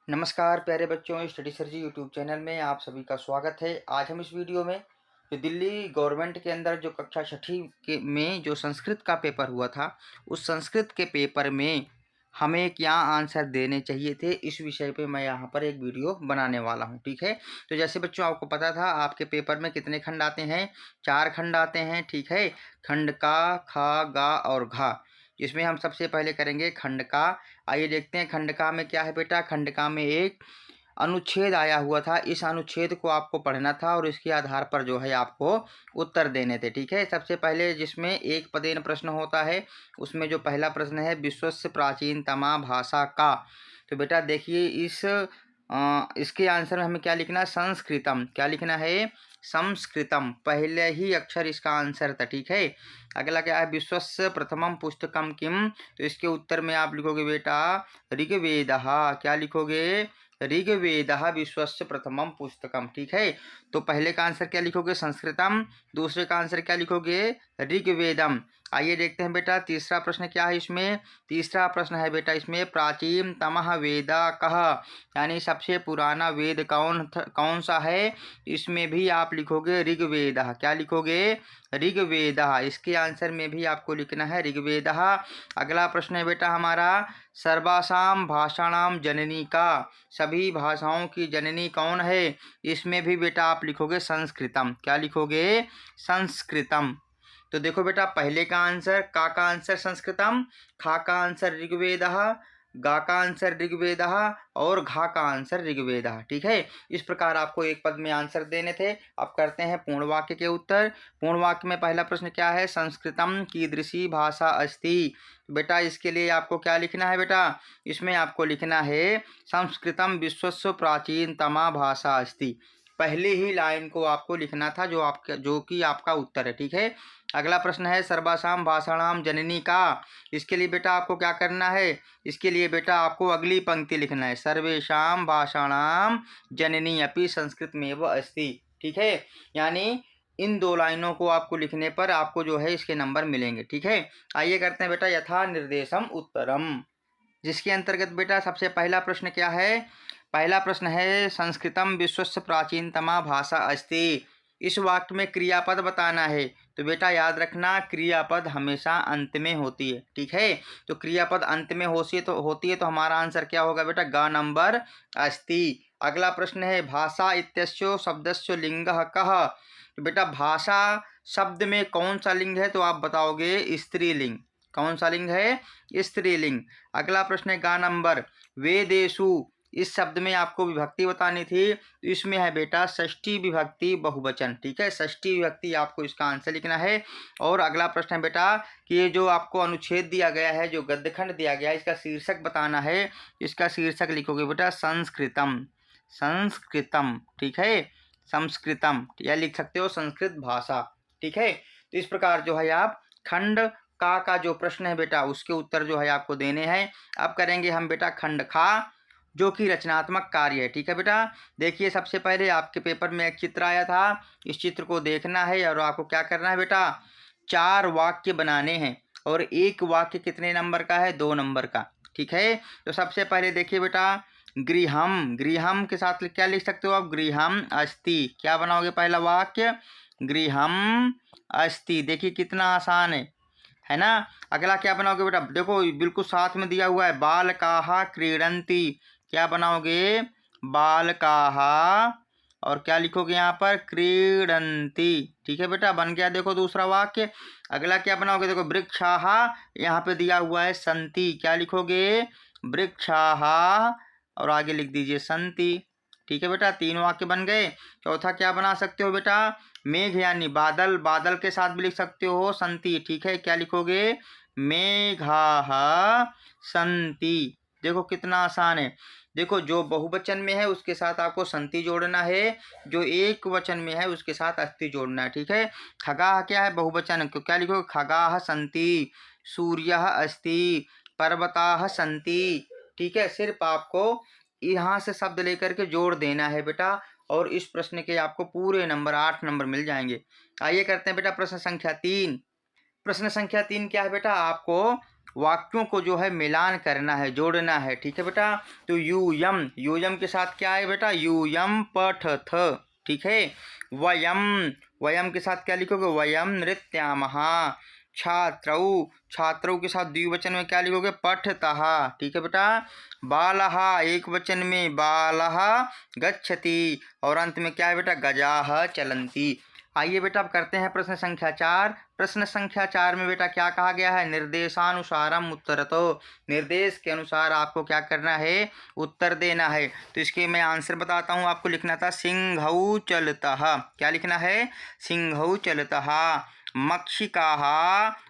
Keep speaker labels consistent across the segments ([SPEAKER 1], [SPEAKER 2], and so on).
[SPEAKER 1] नमस्कार प्यारे बच्चों, स्टडी सर जी यूट्यूब चैनल में आप सभी का स्वागत है। आज हम इस वीडियो में जो दिल्ली गवर्नमेंट के अंदर जो कक्षा छठी के में जो संस्कृत का पेपर हुआ था, उस संस्कृत के पेपर में हमें क्या आंसर देने चाहिए थे, इस विषय पे मैं यहाँ पर एक वीडियो बनाने वाला हूँ। ठीक है, तो जैसे बच्चों आपको पता था आपके पेपर में कितने खंड आते हैं, 4 खंड आते हैं। ठीक है, खंड का, खा, गा और घा। इसमें हम सबसे पहले करेंगे खंड का। आइए देखते हैं खंड का में क्या है बेटा। खंड का में एक अनुच्छेद आया हुआ था, इस अनुच्छेद को आपको पढ़ना था और इसके आधार पर जो है आपको उत्तर देने थे। ठीक है, सबसे पहले जिसमें एक पदेन प्रश्न होता है, उसमें जो पहला प्रश्न है विश्वस्य प्राचीनतमा भाषा का। तो बेटा देखिए इसके आंसर में हमें क्या लिखना है, संस्कृतम। क्या लिखना है, संस्कृतम। पहले ही अक्षर इसका आंसर था। ठीक है, अगला क्या है, विश्वस्य प्रथमम पुस्तकम किम। तो इसके उत्तर में आप लिखोगे बेटा ऋग्वेदः। क्या लिखोगे, ऋग्वेदः विश्वस्य प्रथमम पुस्तकम। ठीक है, तो पहले का आंसर क्या लिखोगे, संस्कृतम। दूसरे का आंसर क्या लिखोगे, ऋग्वेदम। आइए देखते हैं बेटा तीसरा प्रश्न क्या है इसमें। तीसरा प्रश्न है बेटा इसमें प्राचीनतमः वेद कः, यानी सबसे पुराना वेद कौन सा है। इसमें भी आप लिखोगे ऋग्वेदः। क्या लिखोगे, ऋग्वेदः। इसके आंसर में भी आपको लिखना है ऋग्वेदः। अगला प्रश्न है बेटा हमारा सर्वासाम भाषाणाम जननी का, सभी भाषाओं की जननी कौन है। इसमें भी बेटा आप लिखोगे संस्कृतम। क्या लिखोगे, संस्कृतम। तो देखो बेटा पहले का आंसर का आंसर संस्कृतम, खा का आंसर ऋग्वेदः, गा का आंसर ऋग्वेदः और घा का आंसर ऋग्वेदः। ठीक है, इस प्रकार आपको एक पद में आंसर देने थे। अब करते हैं पूर्ण वाक्य के उत्तर। पूर्ण वाक्य में पहला प्रश्न क्या है, संस्कृतम कीदृशी भाषा अस्ति। बेटा इसके लिए आपको क्या लिखना है बेटा, इसमें आपको लिखना है संस्कृतम विश्वस्य प्राचीनतमा भाषा अस्ति। पहले ही लाइन को आपको लिखना था जो कि आपका उत्तर है। ठीक है, अगला प्रश्न है सर्वासाम भाषाणाम जननी का। इसके लिए बेटा आपको क्या करना है, इसके लिए बेटा आपको अगली पंक्ति लिखना है सर्वेषाम भाषाणाम जननी अपि संस्कृतमेव अस्ति। ठीक है, यानी इन दो लाइनों को आपको लिखने पर आपको जो है इसके नंबर मिलेंगे। ठीक है, आइए करते हैं बेटा यथा निर्देशम उत्तरम, जिसके अंतर्गत बेटा सबसे पहला प्रश्न क्या है, पहला प्रश्न है संस्कृतम विश्वस्य प्राचीनतमा भाषा अस्ति। इस वाक्य में क्रियापद बताना है। तो बेटा याद रखना क्रियापद हमेशा अंत में होती है। ठीक है, तो क्रियापद अंत में होती है तो हमारा आंसर क्या होगा बेटा, ग नंबर अस्ति। अगला प्रश्न है भाषा इत्यस्य शब्दस्य लिंगः कः। तो बेटा भाषा शब्द में कौन सा लिंग है, तो आप बताओगे स्त्रीलिंग। कौन सा लिंग है, स्त्रीलिंग। अगला प्रश्न है गा नंबर वेदेषु, इस शब्द में आपको विभक्ति बतानी थी, तो इसमें है बेटा षष्ठी विभक्ति बहुवचन। ठीक है, षष्ठी विभक्ति आपको इसका आंसर लिखना है। और अगला प्रश्न है बेटा कि ये जो आपको अनुच्छेद दिया गया है, जो गद्यखंड दिया गया है, इसका शीर्षक बताना है। इसका शीर्षक लिखोगे बेटा संस्कृतम। संस्कृतम। ठीक है, संस्कृतम या लिख सकते हो संस्कृत भाषा। ठीक है, तो इस प्रकार जो है आप खंड का जो प्रश्न है बेटा उसके उत्तर जो है आपको देने हैं। अब करेंगे हम बेटा खंड खा, जो कि रचनात्मक कार्य है। ठीक है बेटा, देखिए सबसे पहले आपके पेपर में एक चित्र आया था, इस चित्र को देखना है और आपको क्या करना है बेटा, 4 वाक्य बनाने हैं। और एक वाक्य कितने नंबर का है, 2 नंबर का। ठीक है, तो सबसे पहले देखिए बेटा गृहम, गृहम के साथ क्या लिख सकते हो आप, गृहम अस्ति। क्या बनाओगे पहला वाक्य, गृहम अस्ति। देखिए कितना आसान है ना। अगला क्या बनाओगे बेटा, देखो बिल्कुल साथ में दिया हुआ है बालकाः क्रीडन्ति। क्या बनाओगे, बालकाः और क्या लिखोगे यहाँ पर, क्रीडन्ति। ठीक है बेटा, बन गया देखो दूसरा वाक्य। अगला क्या बनाओगे, देखो वृक्षाः, यहाँ पे दिया हुआ है सन्ति। क्या लिखोगे, वृक्षाः और आगे लिख दीजिए सन्ति। ठीक है बेटा, 3 वाक्य बन गए। चौथा क्या बना सकते हो बेटा, मेघ यानी बादल, बादल के साथ भी लिख सकते हो सन्ति। ठीक है, क्या लिखोगे, मेघाः सन्ति। देखो कितना आसान है। देखो जो बहुवचन में है उसके साथ आपको संति जोड़ना है, जो एक वचन में है उसके साथ अस्ति जोड़ना है। ठीक है, खगाः क्या है, बहुवचन, क्या लिखोगे, खगाः सन्ति, सूर्यः अस्ति, पर्वताः सन्ति। ठीक है, सिर्फ आपको यहाँ से शब्द लेकर के जोड़ देना है बेटा, और इस प्रश्न के आपको पूरे नंबर 8 नंबर मिल जाएंगे। आइए करते हैं बेटा प्रश्न संख्या 3। प्रश्न संख्या 3 क्या है बेटा, आपको वाक्यों को जो है मिलान करना है, जोड़ना है। ठीक है बेटा, तो यूयम, यूयम के साथ क्या है बेटा, यूयम पठथ। ठीक है, वयम, वयम के साथ क्या लिखोगे, वयम नृत्यामः। छात्रौ, छात्रौ के साथ द्विवचन में क्या लिखोगे, पठतः। ठीक है बेटा, बालः एक वचन में बालः गच्छति, और अंत में क्या है बेटा, गजाः चलन्ति। आइए बेटा अब करते हैं प्रश्न संख्या 4। प्रश्न संख्या 4 में बेटा क्या कहा गया है, निर्देशानुसारम उत्तरतो, निर्देश के अनुसार आपको क्या करना है, उत्तर देना है। तो इसके मैं आंसर बताता हूँ, आपको लिखना था सिंहौ चलतः। क्या लिखना है, सिंहौ चलतः। मक्षिकाः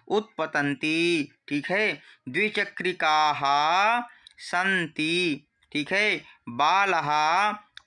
[SPEAKER 1] उत्पतन्ति। ठीक है, द्विचक्रिकाः सन्ति। ठीक है, बालः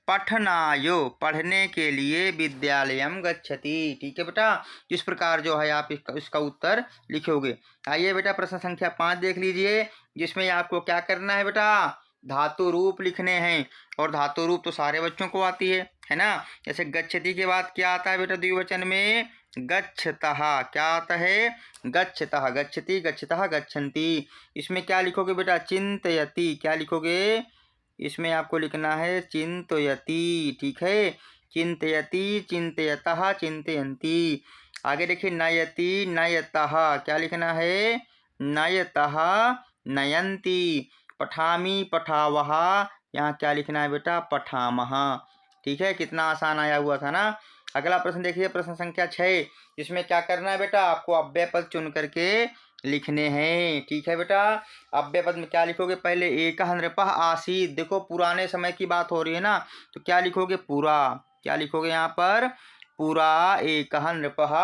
[SPEAKER 1] पठनायो, पढ़ने के लिए विद्यालयम गच्छति। ठीक है बेटा, इस प्रकार जो है आप इसका उत्तर लिखोगे। आइए बेटा प्रश्न संख्या 5 देख लीजिए, जिसमें आपको क्या करना है बेटा, धातु रूप लिखने हैं। और धातु रूप तो सारे बच्चों को आती है ना। जैसे गच्छति के बाद क्या आता है बेटा, द्विवचन में गच्छतः। क्या आता है, गच्छतः, गच्छति, गच्छतः, गच्छन्ति। इसमें क्या लिखोगे बेटा, चिंतयति। क्या लिखोगे, इसमें आपको लिखना है चिंतयति। ठीक है, चिंतयति, चिंतयतः, चिंतयन्ति। आगे देखिए नयति, नयतः। क्या लिखना है, नयतः, नयन्ति। पठामि, पठावः। यहाँ क्या लिखना है बेटा, पठामः। ठीक है, कितना आसान आया हुआ था ना। अगला प्रश्न देखिए, प्रश्न संख्या 6, इसमें क्या करना है बेटा, आपको अव्यय पद चुन करके लिखने हैं। ठीक है बेटा, अव्यय पद में क्या लिखोगे, पहले एकः नृपः आसीत्। देखो पुराने समय की बात हो रही है ना, तो क्या लिखोगे, पूरा। क्या लिखोगे यहाँ पर, पूरा एकः नृपः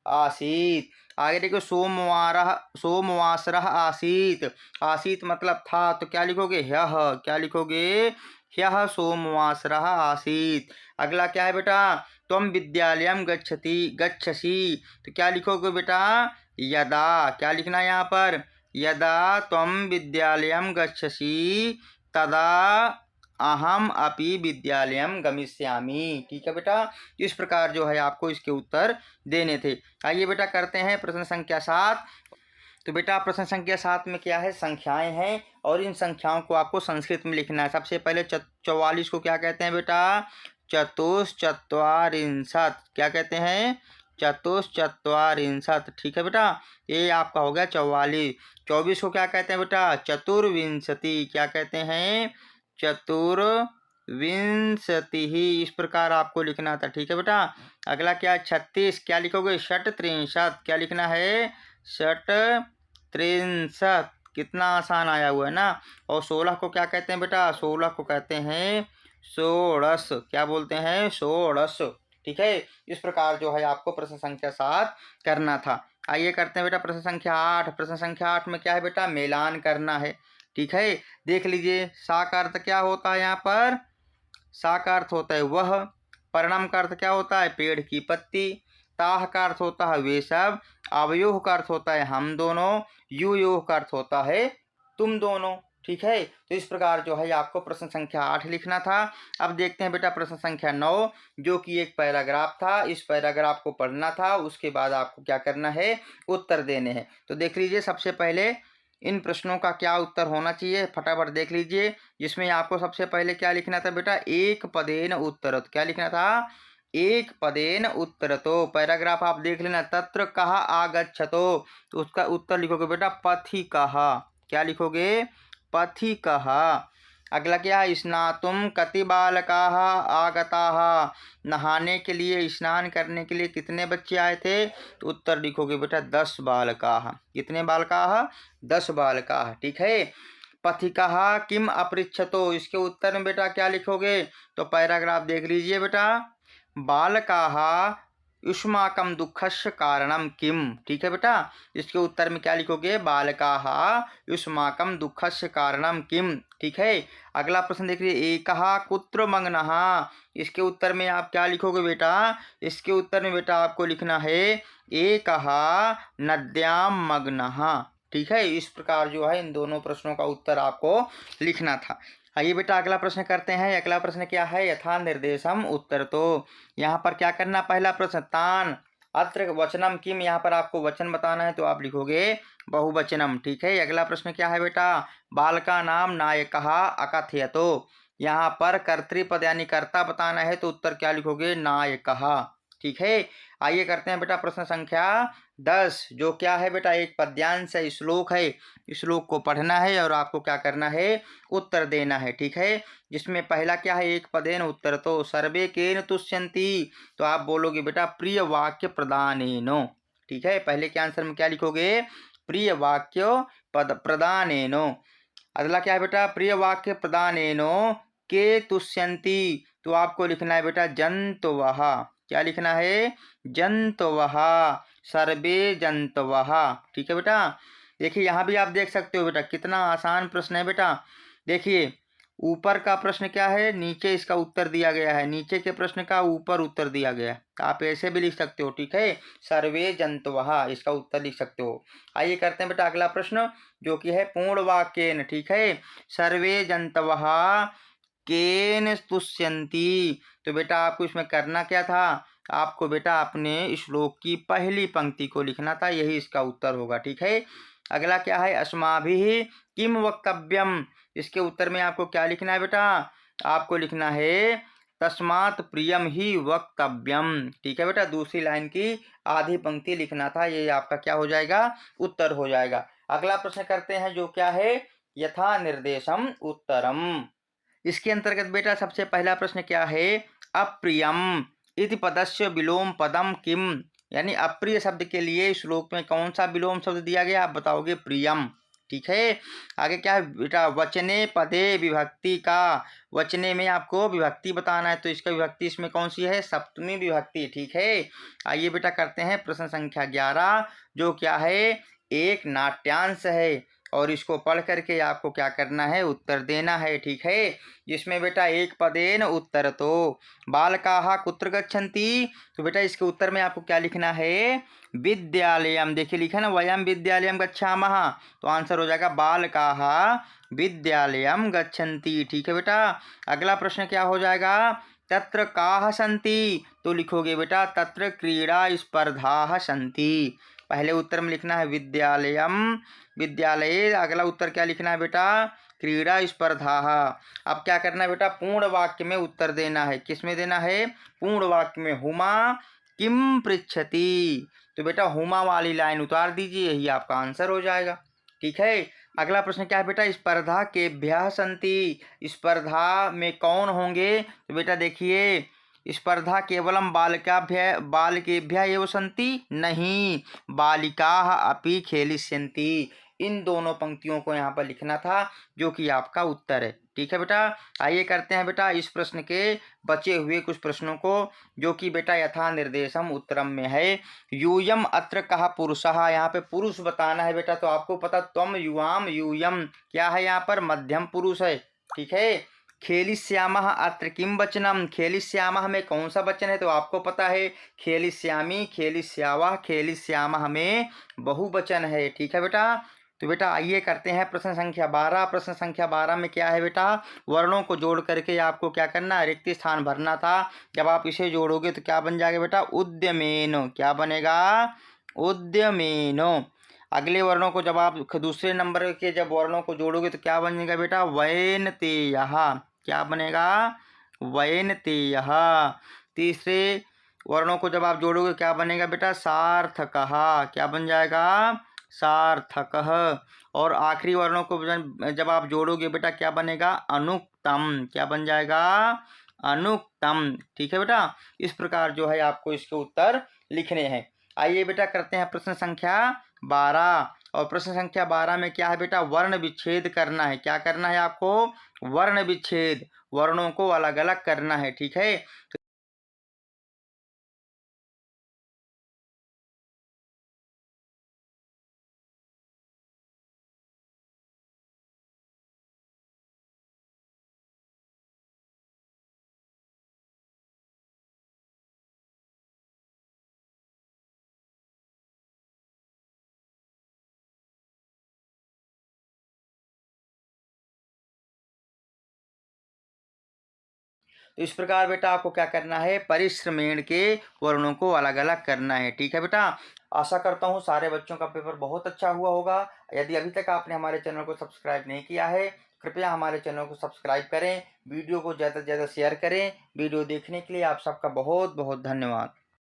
[SPEAKER 1] आसीत्। आगे देखो सोमवारः, सोमवासरः आसीत्। आसीत् मतलब था, तो क्या लिखोगे, ह्यः। क्या लिखोगे, ह्यः सोमवासरः आसीत्। अगला क्या है बेटा, त्वं विद्यालयं गच्छसि। तो क्या लिखोगे बेटा, यदा। क्या लिखना है यहाँ पर, यदा त्वं विद्यालयं गच्छसि तदा अहम अपि विद्यालयं गमिष्यामि। ठीक है बेटा, इस प्रकार जो है आपको इसके उत्तर देने थे। आइए बेटा करते हैं प्रश्न संख्या 7। तो बेटा प्रश्न संख्या 7 में क्या है, संख्याएं हैं, और इन संख्याओं को आपको संस्कृत में लिखना है। सबसे पहले 44 को क्या कहते हैं बेटा, चतुश्चत्वारिंशत्। क्या कहते हैं, चतुश्चत्वारिंशत्। ठीक है बेटा, ये आपका हो गया 44। 24 को क्या कहते हैं बेटा, चतुर्विंशति। क्या कहते हैं, चतुर्विंशतिः। इस प्रकार आपको लिखना था। ठीक है बेटा, अगला क्या, 36। क्या लिखोगे, षट्त्रिंशत्। क्या लिखना है, षट्त्रिंशत्। कितना आसान आया हुआ है ना। और 16 को क्या कहते हैं बेटा, 16 को कहते हैं षोडश। क्या बोलते हैं, षोडश। ठीक है, इस प्रकार जो है आपको प्रश्न संख्या 7 करना था। आइए करते हैं बेटा प्रश्न संख्या 8। प्रश्न संख्या 8 में क्या है बेटा, मिलान करना है। ठीक है, देख लीजिए, सा का अर्थ क्या होता है, यहाँ पर सा का अर्थ होता है वह। परिणाम का अर्थ क्या होता है, पेड़ की पत्ती। ताह का अर्थ होता है वे सब। अवयोह का अर्थ होता है हम दोनों। युयोह का अर्थ होता है तुम दोनों। ठीक है, तो इस प्रकार जो है आपको प्रश्न संख्या 8 लिखना था। अब देखते हैं बेटा प्रश्न संख्या 9, जो कि एक पैराग्राफ था। इस पैराग्राफ को पढ़ना था, उसके बाद आपको क्या करना है, उत्तर देने हैं। तो देख लीजिए, सबसे पहले इन प्रश्नों का क्या उत्तर होना चाहिए, फटाफट देख लीजिए। जिसमें आपको सबसे पहले क्या लिखना था बेटा, एक पदेन उत्तरत। क्या लिखना था, एक पदेन उत्तरतो। पैराग्राफ आप देख लेना, तत्र कहा आगच्छतो, तो उसका उत्तर लिखोगे बेटा पथिकः। क्या लिखोगे, पथिकः। अगला क्या है, स्नातुम कति बालकाः आगताः। नहाने के लिए, स्नान करने के लिए कितने बच्चे आए थे, तो उत्तर लिखोगे बेटा 10 बालकाः। कितने बालकाः, 10 बालकाः। ठीक है, पथिकः किम अपृच्छतो, इसके उत्तर में बेटा क्या लिखोगे, तो पैराग्राफ देख लीजिए बेटा, बालकाः युष्माकं दुःखस्य कारणं किम। ठीक है बेटा, इसके उत्तर में क्या लिखोगे, बालकाः युष्माकं दुःखस्य कारणं किम। ठीक है, अगला प्रश्न देख लीजिए, एकः कुत्र मग्नः। इसके उत्तर में आप क्या लिखोगे बेटा, इसके उत्तर में बेटा आपको लिखना है एकः नद्यां मग्नः। ठीक है, इस प्रकार जो है इन दोनों प्रश्नों का उत्तर आपको लिखना था। आइए बेटा अगला प्रश्न करते हैं। अगला प्रश्न क्या है, यथा निर्देशम उत्तर। तो यहाँ पर क्या करना, पहला प्रश्न तान अत्र वचनम किम, यहाँ पर आपको वचन बताना है तो आप लिखोगे बहुवचनम। ठीक है। अगला प्रश्न क्या है बेटा, बालका नाम नायकः अकथयतो, यहाँ पर कर्तृपद यानी कर्ता बताना है तो उत्तर क्या लिखोगे, नायकः। ठीक है। आइए करते हैं बेटा प्रश्न संख्या 10, जो क्या है बेटा, एक पद्यांश है, श्लोक है। श्लोक को पढ़ना है और आपको क्या करना है, उत्तर देना है। ठीक है। जिसमें पहला क्या है, एक पदेन उत्तर तो सर्वे केन तुष्यन्ति, तो आप बोलोगे बेटा प्रिय वाक्य प्रदानेनो। ठीक है। पहले के आंसर में क्या लिखोगे, प्रिय वाक्य पद प्रदानेनो। अगला क्या है बेटा, प्रिय वाक्य प्रदानेनो के तुष्यन्ति, तो आपको लिखना है बेटा जंतवः। क्या लिखना है, जंतवः, सर्वे जंतवः। ठीक है बेटा। देखिए यहाँ भी आप देख सकते हो बेटा कितना आसान प्रश्न है बेटा। देखिए ऊपर का प्रश्न क्या है, नीचे इसका उत्तर दिया गया है, नीचे के प्रश्न का ऊपर उत्तर दिया गया है। आप ऐसे भी लिख सकते हो। ठीक है। सर्वे जंतवः इसका उत्तर लिख सकते हो। आइए करते हैं बेटा अगला प्रश्न, जो कि है पूर्ण वाक्येन। ठीक है। सर्वे जंतवः केन तुष्यन्ति, तो बेटा आपको इसमें करना क्या था, आपको बेटा अपने श्लोक की पहली पंक्ति को लिखना था, यही इसका उत्तर होगा। ठीक है। अगला क्या है, अस्माभिः किम वक्तव्यम, इसके उत्तर में आपको क्या लिखना है बेटा, आपको लिखना है तस्मात् प्रियम ही वक्तव्यम। ठीक है बेटा। दूसरी लाइन की आधी पंक्ति लिखना था, ये आपका क्या हो जाएगा, उत्तर हो जाएगा। अगला प्रश्न करते हैं, जो क्या है, यथा निर्देशम उत्तरम। इसके अंतर्गत बेटा सबसे पहला प्रश्न क्या है, अप्रियम इति पदस्य विलोम पदम किम, यानी अप्रिय शब्द के लिए श्लोक में कौन सा विलोम शब्द दिया गया, आप बताओगे प्रियम। ठीक है। आगे क्या है बेटा, वचने पदे विभक्ति का, वचने में आपको विभक्ति बताना है, तो इसका विभक्ति इसमें कौन सी है, सप्तमी विभक्ति। ठीक है। आइए बेटा करते हैं प्रश्न संख्या 11, जो क्या है, एक नाट्यांश है और इसको पढ़ करके आपको क्या करना है, उत्तर देना है। ठीक है। जिसमें बेटा एक पदेन उत्तर तो बालकाः कुत्र गच्छन्ति, तो बेटा इसके उत्तर में आपको क्या लिखना है, विद्यालयम। देखिए लिखा ना, वयम विद्यालयम गच्छामः, तो आंसर हो जाएगा बालकाः विद्यालयम गच्छन्ति। ठीक है बेटा। अगला प्रश्न क्या हो जाएगा, तत्र काः सन्ति, तो लिखोगे बेटा तत्र क्रीड़ा स्पर्धाः सन्ति। पहले उत्तर में लिखना है विद्यालयम, विद्यालय। अगला उत्तर क्या लिखना है बेटा, क्रीड़ा स्पर्धाः। अब क्या करना है बेटा, पूर्ण वाक्य में उत्तर देना है। किस में देना है, पूर्ण वाक्य में। हुमा किम पृच्छति, तो बेटा हुमा वाली लाइन उतार दीजिए, यही आपका आंसर हो जाएगा। ठीक है। अगला प्रश्न क्या है बेटा, स्पर्धा केभ्यः सन्ति, स्पर्धा में कौन होंगे, तो बेटा देखिए स्पर्धा केवलम बालकेभ्यः एव सन्ति, नहीं, बालिकाः अपि खेलिष्यन्ति। इन दोनों पंक्तियों को यहाँ पर लिखना था, जो कि आपका उत्तर है। ठीक है बेटा। आइए करते हैं बेटा इस प्रश्न के बचे हुए कुछ प्रश्नों को, जो कि बेटा यथा निर्देशम उत्तरम में है। यूयम अत्र कहा पुरुषः, यहाँ पे पुरुष बताना है बेटा, तो आपको पता त्वम युवाम यूयम क्या है, यहाँ पर मध्यम पुरुष है। ठीक है। खेलिष्यामः अत्र किम वचनम, खेलिष्यामः में कौन सा वचन है, तो आपको पता है खेलिष्यामि खेलिष्यावः खेलिष्यामः में बहुवचन है। ठीक है बेटा। तो बेटा आइए करते हैं प्रश्न संख्या 12। प्रश्न संख्या 12 में क्या है बेटा, वर्णों को जोड़ करके आपको क्या करना है, रिक्त स्थान भरना था। जब आप इसे जोड़ोगे तो क्या बन जाएगा बेटा, उद्यमेनो। क्या बनेगा, उद्यमेनो। अगले वर्णों को जब आप दूसरे नंबर के जब वर्णों को जोड़ोगे तो क्या बनेगा बेटा, वैनतेयः। क्या बनेगा, वैनतेयः। तीसरे वर्णों को जब आप जोड़ोगे क्या बनेगा बेटा, सार्थकः। क्या बन जाएगा, सार्थकः। और आखिरी वर्णों को जब आप जोड़ोगे बेटा क्या बनेगा, अनुक्तम। क्या बन जाएगा, अनुक्तम। ठीक है बेटा। इस प्रकार जो है आपको इसके उत्तर लिखने हैं। आइए बेटा करते हैं प्रश्न संख्या 12, और प्रश्न संख्या 12 में क्या है बेटा, वर्ण विच्छेद करना है। क्या करना है आपको, वर्ण विच्छेद, वर्णों को अलग अलग करना है। ठीक है। तो इस प्रकार बेटा आपको क्या करना है, परिश्रमेण के वर्णों को अलग अलग करना है। ठीक है बेटा, आशा करता हूँ सारे बच्चों का पेपर बहुत अच्छा हुआ होगा। यदि अभी तक आपने हमारे चैनल को सब्सक्राइब नहीं किया है, कृपया हमारे चैनल को सब्सक्राइब करें, वीडियो को ज़्यादा से ज़्यादा शेयर करें। वीडियो देखने के लिए आप सबका बहुत बहुत धन्यवाद।